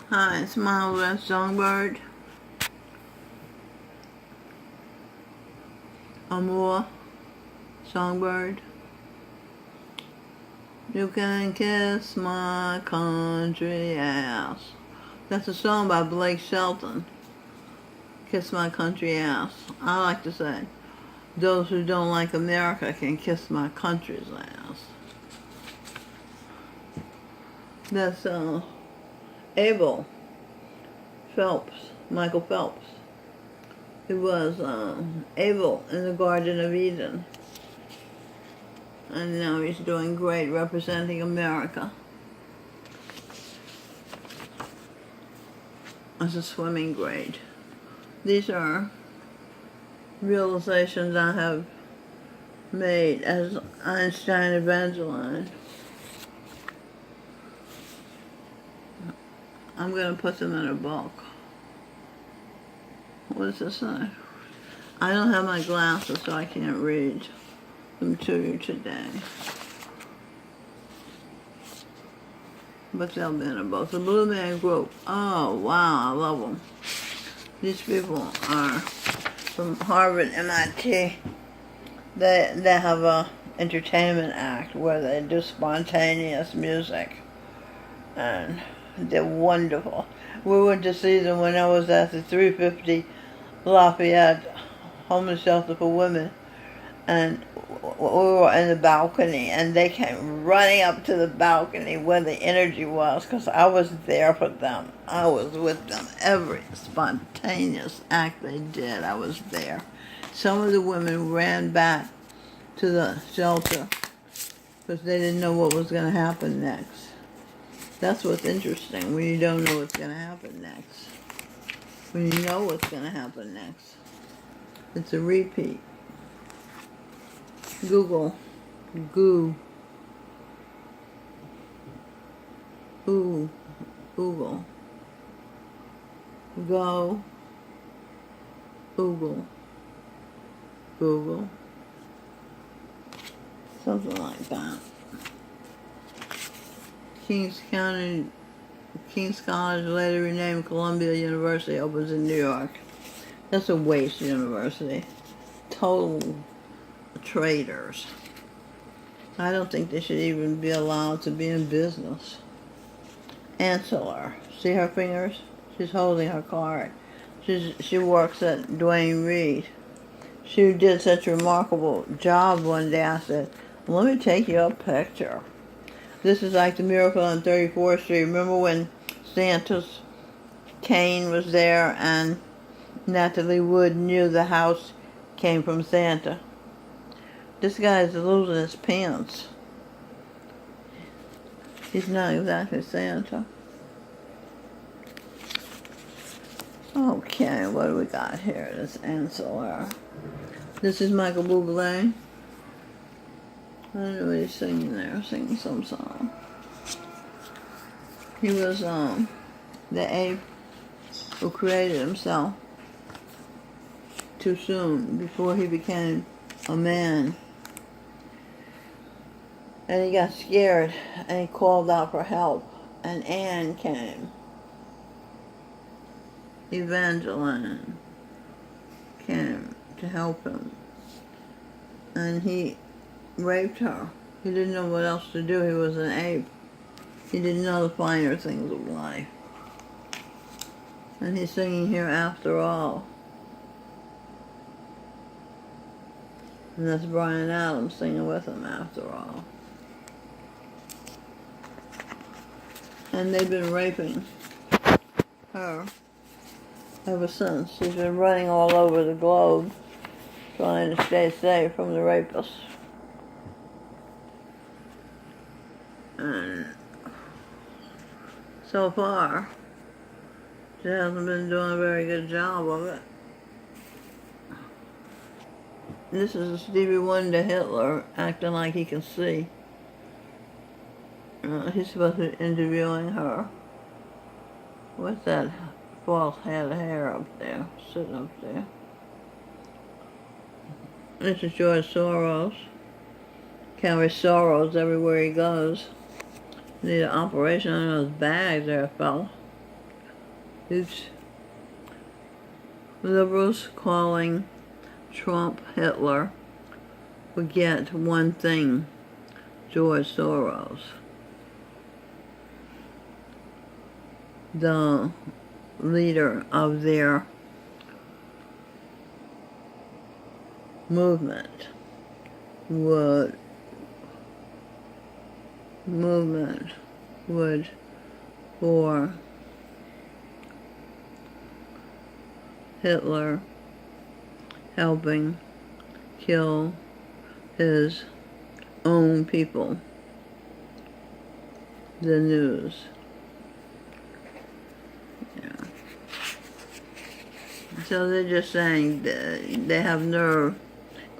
Hi, it's Mild Red Songbird. Amour, Songbird. You can kiss my country ass. That's a song by Blake Shelton. Kiss my country ass. I like to say, those who don't like America can kiss my country's ass. That's Abel Phelps, Michael Phelps. He was Abel in the Garden of Eden. And now he's doing great representing America as a swimming grade. These are realizations I have made as Einstein Evangeline. I'm going to put them in a book. What does this say? I don't have my glasses, so I can't read them to you today. But they'll be in a book. The Blue Man Group. Oh, wow, I love them. These people are from Harvard, MIT. They have a entertainment act where they do spontaneous music. And they're wonderful. We went to see them when I was at the 350 Lafayette Homeless Shelter for Women, and we were in the balcony, and they came running up to the balcony where the energy was, because I was there for them. I was with them. Every spontaneous act they did, I was there. Some of the women ran back to the shelter because they didn't know what was going to happen next. That's what's interesting, when you don't know what's going to happen next. When you know what's going to happen next, it's a repeat. Google, Google, Google, go, Google, something like that. Kings College, later renamed Columbia University, opens in New York. That's a waste university. Total traitors. I don't think they should even be allowed to be in business. Ancillor. See her fingers? She's holding her card. She works at Duane Reade. She did such a remarkable job one day. I said, let me take you a picture. This is like the miracle on 34th Street. Remember when Santa's cane was there and Natalie Wood knew the house came from Santa? This guy is losing his pants. He's not exactly Santa. Okay, what do we got here? This Ancillor. This is Michael Bublé. I don't know what he's singing there, singing some song. He was the ape who created himself too soon, before he became a man. And he got scared, and he called out for help, and Anne came. Evangeline came to help him, and he raped her. He didn't know what else to do. He was an ape. He didn't know the finer things of life. And he's singing here, After All. And that's Bryan Adams singing with him, After All. And they've been raping her ever since. She's been running all over the globe trying to stay safe from the rapists. And so far, she hasn't been doing a very good job of it. This is a Stevie Wonder Hitler acting like he can see. He's supposed to be interviewing her. What's that false head of hair up there, sitting up there? This is George Soros. Carries Soros everywhere he goes. Need an operation on those bags there, fella. It's liberals calling Trump Hitler. Forget one thing, George Soros. The leader of their movement would for Hitler helping kill his own people. The news. Yeah. So they're just saying that they have nerve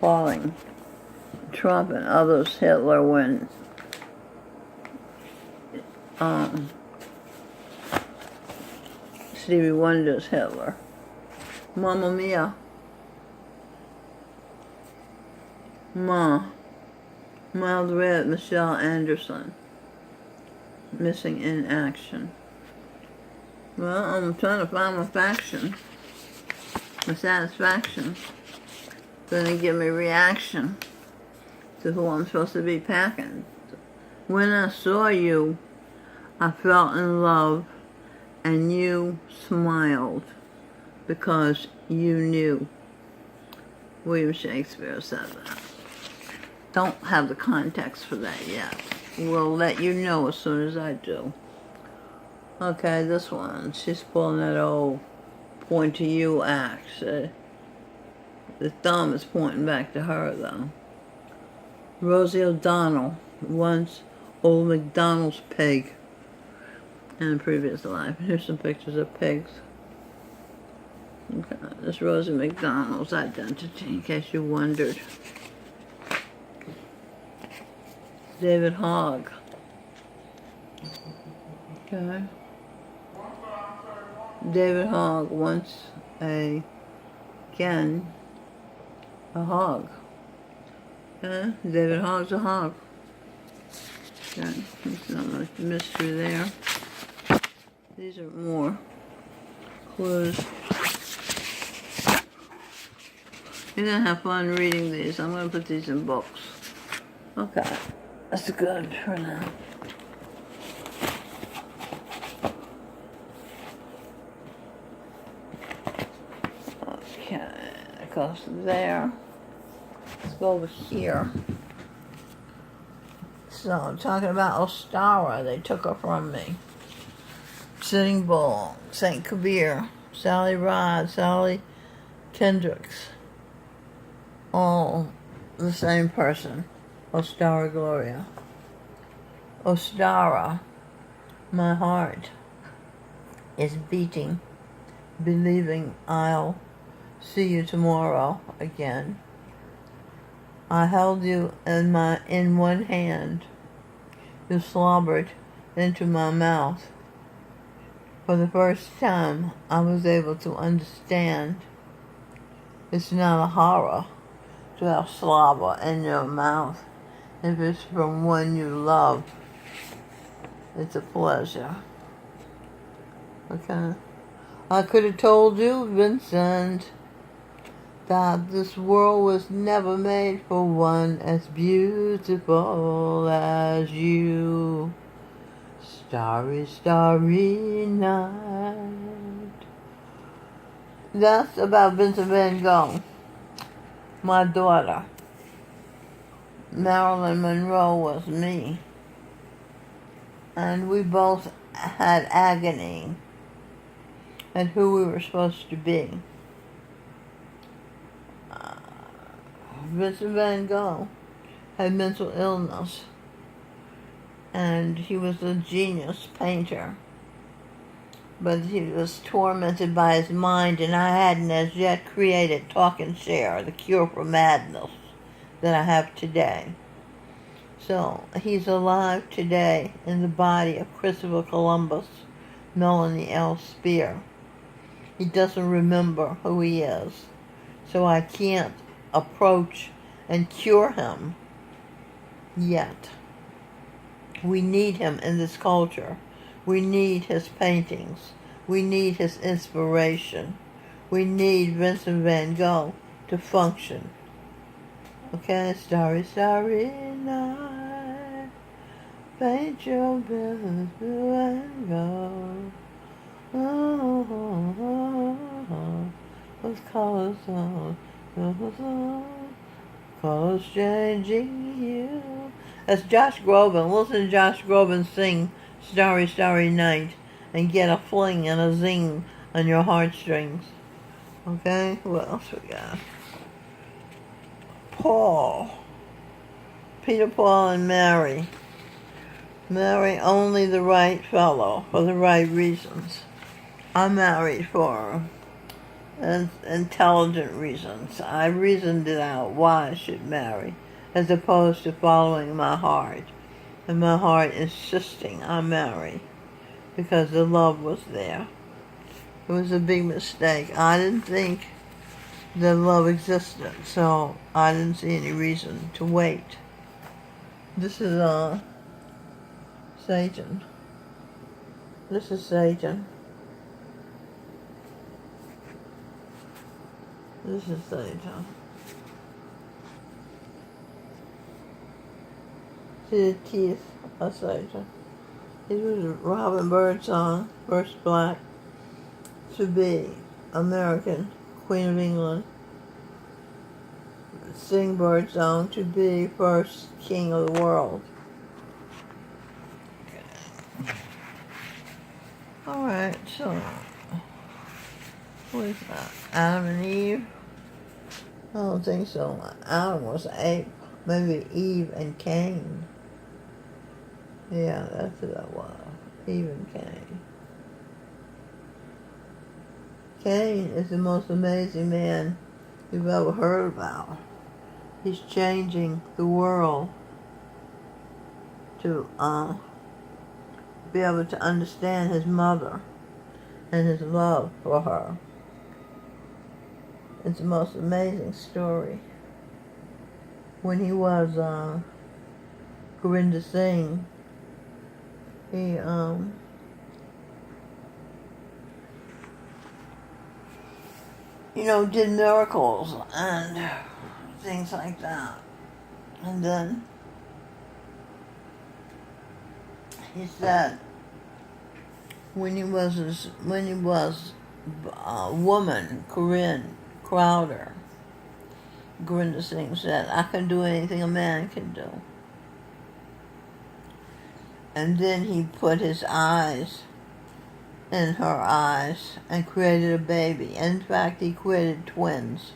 calling Trump and others Hitler when Stevie Wonder's Hitler. Mamma Mia. Mild Red, Michelle Anderson. Missing in action. Well, I'm trying to find my faction. My satisfaction. Gonna give me reaction to who I'm supposed to be packing. When I saw you, I fell in love and you smiled because you knew. William Shakespeare said that. Don't have the context for that yet. We'll let you know as soon as I do. Okay, this one. She's pulling that old point to you act. The thumb is pointing back to her, though. Rosie O'Donnell, once old McDonald's pig in a previous life. Here's some pictures of pigs. Okay, this Rosie McDonald's identity, in case you wondered. David Hogg. Okay. David Hogg, once again, a hog. Okay, David Hogg's a hog. Okay, there's not much mystery there. These are more clues. You're gonna have fun reading these. I'm gonna put these in books. Okay, that's good for now. Okay, that goes there. Let's go over here. So, talking about Ostara, they took her from me. Sitting Bull, St. Kabir, Sally Rod, Sally Kendricks. All the same person. Ostara Gloria. Ostara, my heart is beating, believing I'll see you tomorrow again. I held you in one hand. You slobbered into my mouth. For the first time, I was able to understand. It's not a horror to have slobber in your mouth. If it's from one you love, it's a pleasure. Okay? I could have told you, Vincent, that this world was never made for one as beautiful as you. Starry, starry night. That's about Vincent Van Gogh. My daughter. Marilyn Monroe was me. And we both had agony at who we were supposed to be. Vincent Van Gogh had mental illness, and he was a genius painter, but he was tormented by his mind, and I hadn't as yet created Talk and Share, the cure for madness that I have today. So he's alive today in the body of Christopher Columbus, Melanie L. Spear. He doesn't remember who he is, so I can't approach and cure him yet. We need him in this culture. We need his paintings. We need his inspiration. We need Vincent van Gogh to function. Okay, starry, starry night, paint your bills blue and gold. Oh, oh, oh, oh. Those colors on, colors changing you. That's Josh Groban. Listen to Josh Groban sing Starry, Starry Night and get a fling and a zing on your heartstrings. Okay, what else we got? Paul. Peter, Paul, and Mary. Marry only the right fellow for the right reasons. I married for intelligent reasons. I reasoned it out why I should marry, as opposed to following my heart, and my heart insisting I marry because the love was there. It was a big mistake. I didn't think that love existed, so I didn't see any reason to wait. This is Satan. This is Satan. This is Satan. See the teeth of Satan. He was Robin Birdsong, first black to be American Queen of England. Sing Birdsong to be first king of the world. Alright, so what is that? Adam and Eve? I don't think so. Adam was an ape. Maybe Eve and Cain. Yeah, that's who that was. Eve and Cain. Cain is the most amazing man you've ever heard about. He's changing the world to be able to understand his mother and his love for her. It's the most amazing story. When he was Gurinder Singh, he did miracles and things like that. And then he said when he was a woman, Corinne Crowder, Gurinder Singh said, I can do anything a man can do. And then he put his eyes in her eyes and created a baby. In fact, he created twins.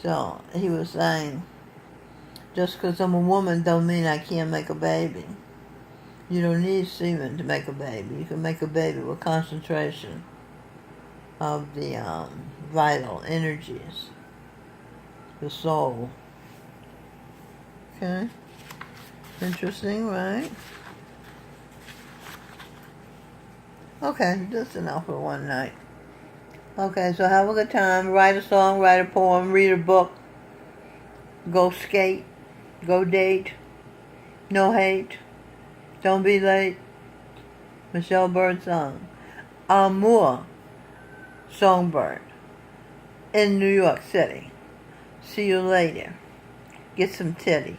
So he was saying, just because I'm a woman don't mean I can't make a baby. You don't need semen to make a baby. You can make a baby with concentration of the vital energies, the soul. Okay? Interesting, right? Okay, that's enough for one night. Okay, so have a good time. Write a song, write a poem, read a book. Go skate. Go date. No hate. Don't be late. Michelle Birdsong. Amour Songbird in New York City. See you later. Get some titty.